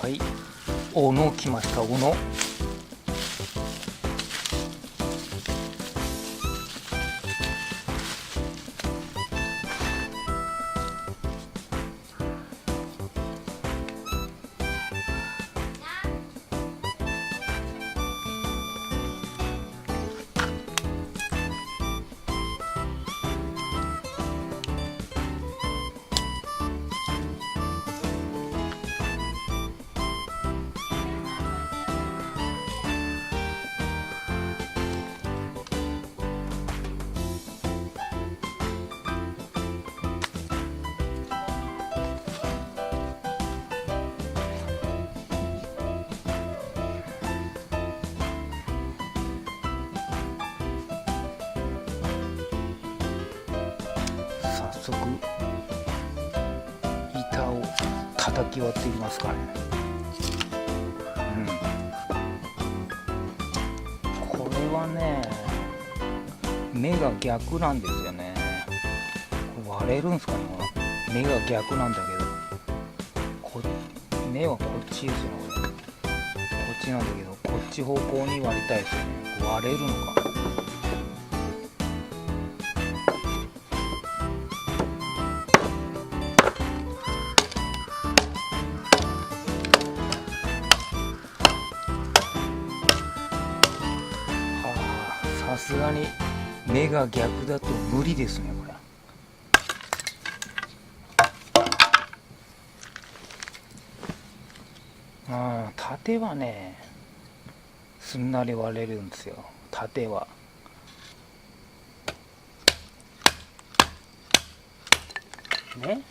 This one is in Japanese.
はい、おの来ました。おの早速板を叩き割っていきますかね。これはね、目が逆なんですよね。これ割れるんですかね。目が逆なんだけど、目はこっちですよね。こっちなんだけど、こっち方向に割りたいですよね。割れるのか。さすがに目が逆だと無理ですね、これ。縦はね、すんなり割れるんですよ、縦は。ね。